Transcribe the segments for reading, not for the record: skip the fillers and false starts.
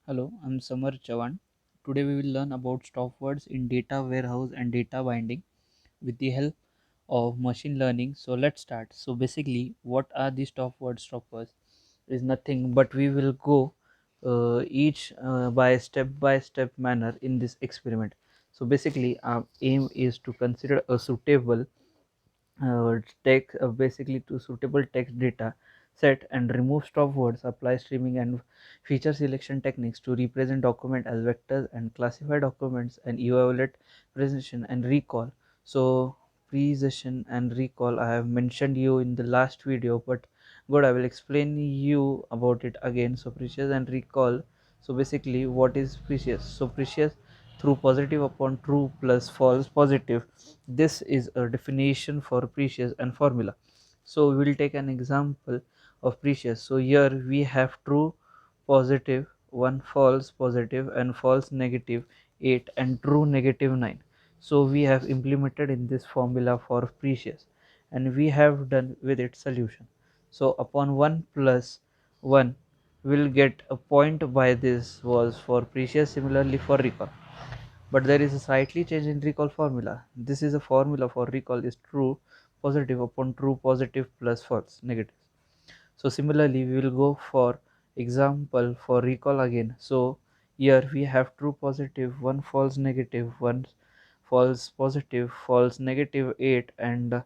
Hello, I'm Samar Chavan. Today we will learn about stop words in data warehouse and data binding with the help of machine learning. So let's start. So basically, what are the stop words? Stop words is nothing but we will go each by step manner in this experiment. So basically, our aim is to consider a suitable text basically to suitable text data set and remove stop words, apply streaming and feature selection techniques to represent document as vectors and classify documents and evaluate precision and recall. So precision and recall I have mentioned you in the last video, but good, I will explain you about it again. So precious and recall. So basically, what is precious? So precious through positive upon true plus false positive. This is a definition for precious and formula. So we will take an example of precious. So here we have true positive 1, false positive and false negative 8 and true negative 9. So we have implemented in this formula for precious and we have done with its solution. So upon 1 plus 1 will get a point by this was for precious. Similarly for recall, but there is a slightly change in recall formula. This is a formula for recall is true positive upon true positive plus false negative. So similarly we will go for example for recall again. So here we have true positive 1, false negative 1, false positive, false negative 8, and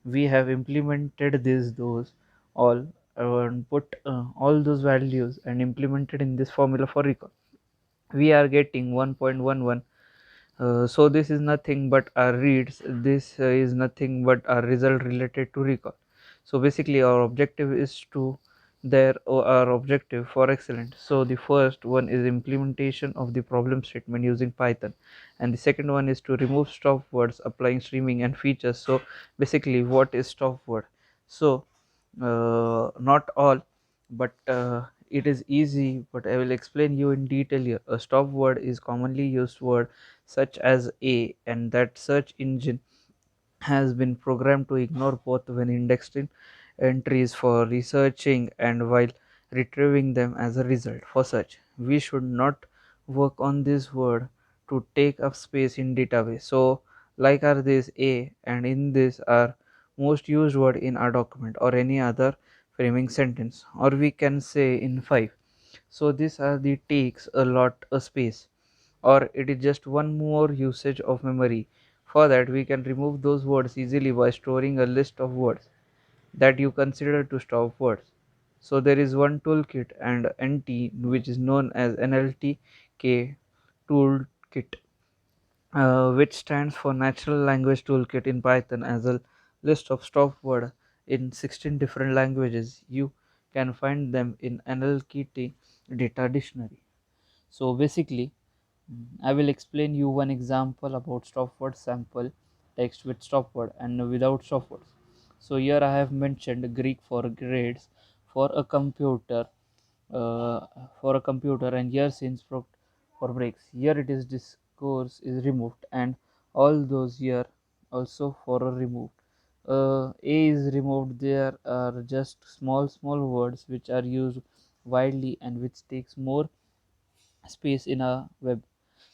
we have implemented those all and put all those values and implemented in this formula for recall. We are getting 1.11. So this is nothing but our reads. This is nothing but our result related to recall. So basically our objective is to our objective for excellent. So the first one is implementation of the problem statement using Python, and the second one is to remove stop words applying streaming and features. So basically, what is stop word? So not all, but it is easy, but I will explain you in detail here. A stop word is commonly used word such as a, and that search engine has been programmed to ignore both when indexing entries for researching and while retrieving them as a result for search. We should not work on this word to take up space in database. So like are this a, and in this are most used word in our document or any other framing sentence, or we can say in 5. So these are the takes a lot of space, or it is just one more usage of memory. For that we can remove those words easily by storing a list of words that you consider to stop words. So there is one toolkit and NT which is known as NLTK toolkit, which stands for Natural Language Toolkit in Python, as a list of stop word in 16 different languages. You can find them in NLTK data dictionary. So basically, I will explain you one example about stop word sample text with stop word and without stop words. So here I have mentioned Greek for grades for a computer, uh, and here since for breaks. Here it is discourse is removed and all those here also for a removed. A is removed. There are just small words which are used widely and which takes more space in a web,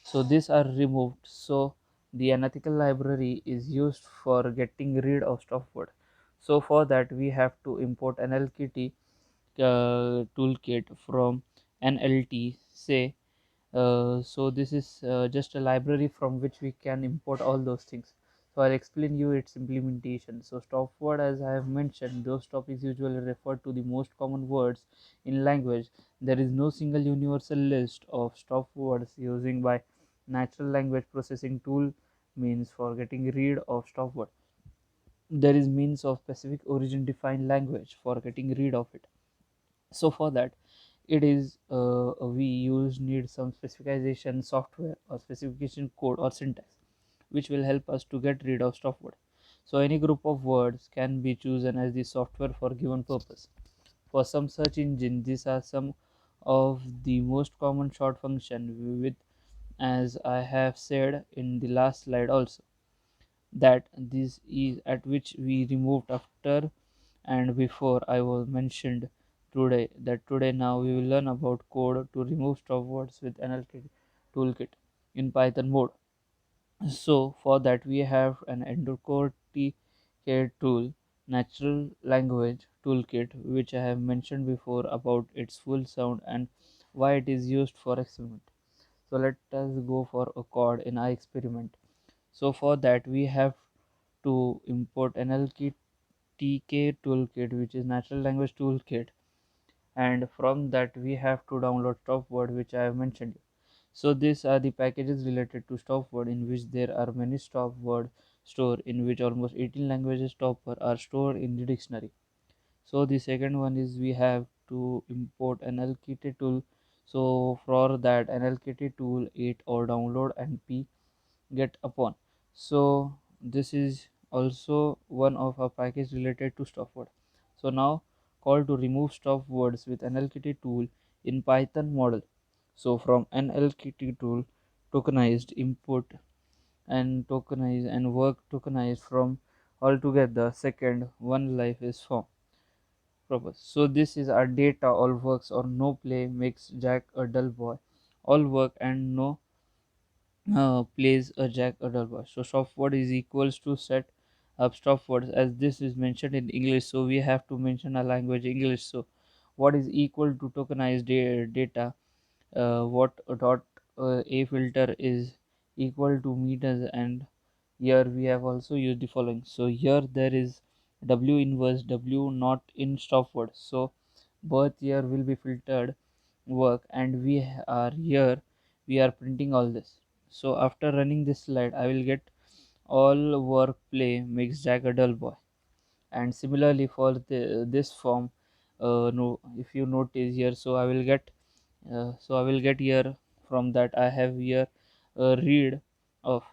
so these are removed. So the unethical library is used for getting rid of stop word. So for that we have to import NLKT toolkit from NLT say. So this is just a library from which we can import all those things. So I'll explain you its implementation. So stop word, as I have mentioned, those topics usually refer to the most common words in language. There is no single universal list of stop words using by natural language processing tool means for getting rid of stop word. There is means of specific origin defined language for getting rid of it. So for that it is we use need some specification software or specification code or syntax which will help us to get rid of stop word. So any group of words can be chosen as the software for given purpose. For some search engine, these are some of the most common short function with, as I have said in the last slide also, that this is at which we removed after and before I was mentioned today now we will learn about code to remove stop words with NLKT toolkit in Python mode. So for that we have an underscore TK tool, natural language toolkit, which I have mentioned before about its full sound and why it is used for experiment. So let us go for a code in our experiment. So for that we have to import NLKT toolkit, which is natural language toolkit, and from that we have to download stopword, which I have mentioned. So these are the packages related to stopword, in which there are many stopword stored, in which almost 18 languages stopword are stored in the dictionary. So the second one is we have to import an LKT tool. So for that an LKT tool 8 or download and p get upon. So this is also one of a package related to stop word. So now call to remove stop words with NLKT tool in Python model. So from NLKT tool tokenized input and tokenize and work tokenized from altogether second one life is form purpose. So this is our data all works or no play makes Jack a dull boy. All work and no plays a jack a double bar. So stopword is equals to set up stopwords, as this is mentioned in English. So we have to mention a language English. So what is equal to tokenized data? What a dot a filter is equal to meters, and here we have also used the following. So here there is W inverse W not in stopword. So both here will be filtered work, and we are here we are printing all this. So after running this slide I will get all work play makes Jack a dull boy. And similarly for this form, no, if you notice here, so I will get here from that I have here a read of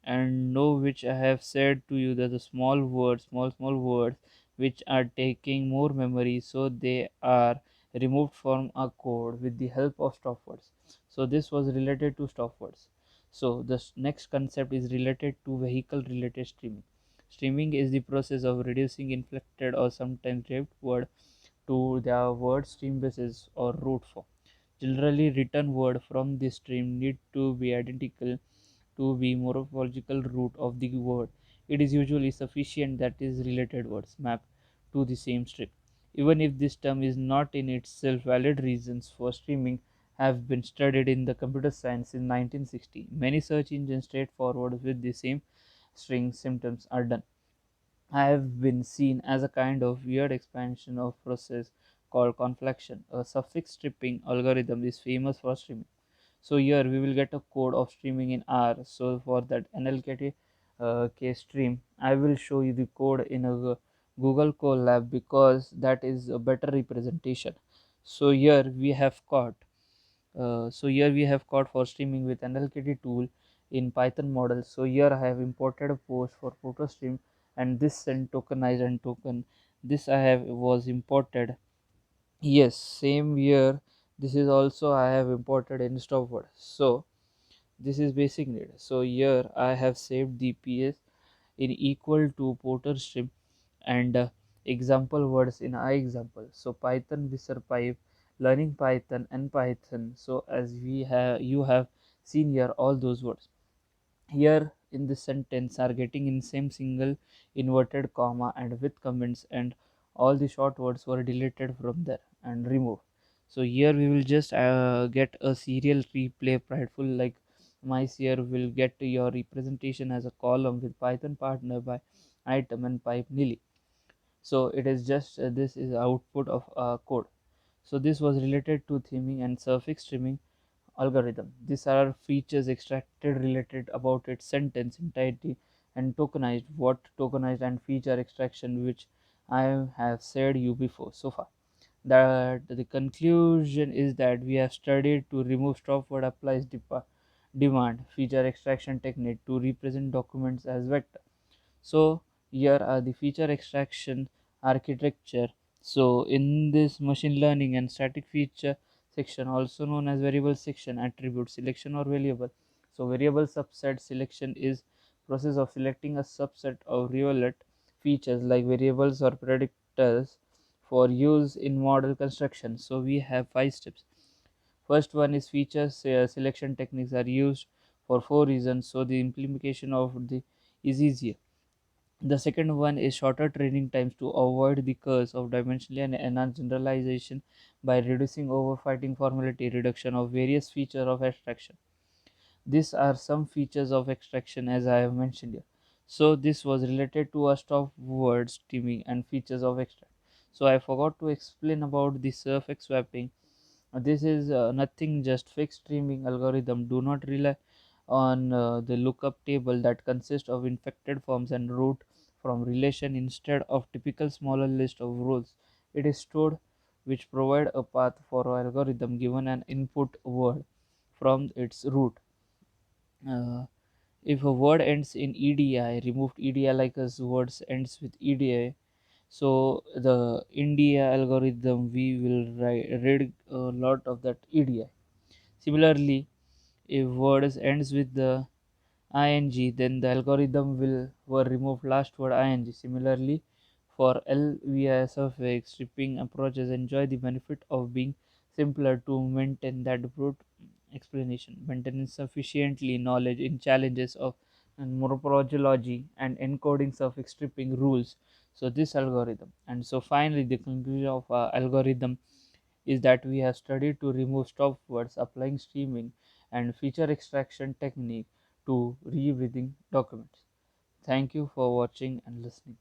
and know, which I have said to you that the small words, small words which are taking more memory, so they are removed from a code with the help of stop words. So this was related to stop words. So the next concept is related to vehicle related streaming. Streaming is the process of reducing inflected or sometimes draped word to their word stream basis or root form. Generally, written word from the stream need to be identical to be morphological root of the word. It is usually sufficient that is related words map to the same stream. Even if this term is not in itself valid, reasons for streaming have been studied in the computer science in 1960. Many search engines straightforward with the same string symptoms are done. I have been seen as a kind of weird expansion of process called conflection. A suffix stripping algorithm is famous for streaming. So here we will get a code of streaming in R. So for that NLKT case stream, I will show you the code in a Google Colab, because that is a better representation. So here we have got for streaming with NLKT tool in Python model. So here I have imported a post for photo stream, and this send tokenized and token. This I have was imported. Yes, same here. This is also I have imported in stopword. So this is basic need. So here I have saved the PS in equal to Porter stream and example words in I example. So Python Wizard pipe, learning Python and Python. So as we have you have seen here all those words here in this sentence are getting in same single inverted comma and with comments, and all the short words were deleted from there and removed. So here we will just get a serial replay prideful like mice. Here will get your representation as a column with Python partner by item and pipe nilly. So it is just this is output of code. So this was related to theming and suffix streaming algorithm. These are features extracted related about its sentence entirety and tokenized. What tokenized and feature extraction, which I have said you before so far. That the conclusion is that we have studied to remove stop word applies demand feature extraction technique to represent documents as vector. So here are the feature extraction architecture. So in this machine learning and static feature section, also known as variable section, attribute selection or variable. So variable subset selection is process of selecting a subset of relevant features like variables or predictors for use in model construction. So we have 5 steps. First one is features selection techniques are used for 4 reasons, so the implementation of the is easier. The second one is shorter training times to avoid the curse of dimensionally and enhance generalization by reducing overfitting formality reduction of various features of abstraction. These are some features of extraction as I have mentioned here. So this was related to a stop word streaming and features of extract. So I forgot to explain about the suffix swapping. This is nothing just fixed streaming algorithm. Do not rely on the lookup table that consists of infected forms and root from relation instead of typical smaller list of rules. It is stored which provide a path for algorithm given an input word from its root. Uh, if a word ends in edi, removed edi like as words ends with edi. So the India algorithm we will read a lot of that edi. Similarly, if words ends with the ing, then the algorithm will remove last word ing. Similarly, for LVI suffix stripping approaches enjoy the benefit of being simpler to maintain that brute explanation, maintaining sufficiently knowledge in challenges of morphology and encoding suffix stripping rules. So this algorithm, and so finally the conclusion of our algorithm is that we have studied to remove stop words, applying streaming and feature extraction technique to rereading documents. Thank you for watching and listening.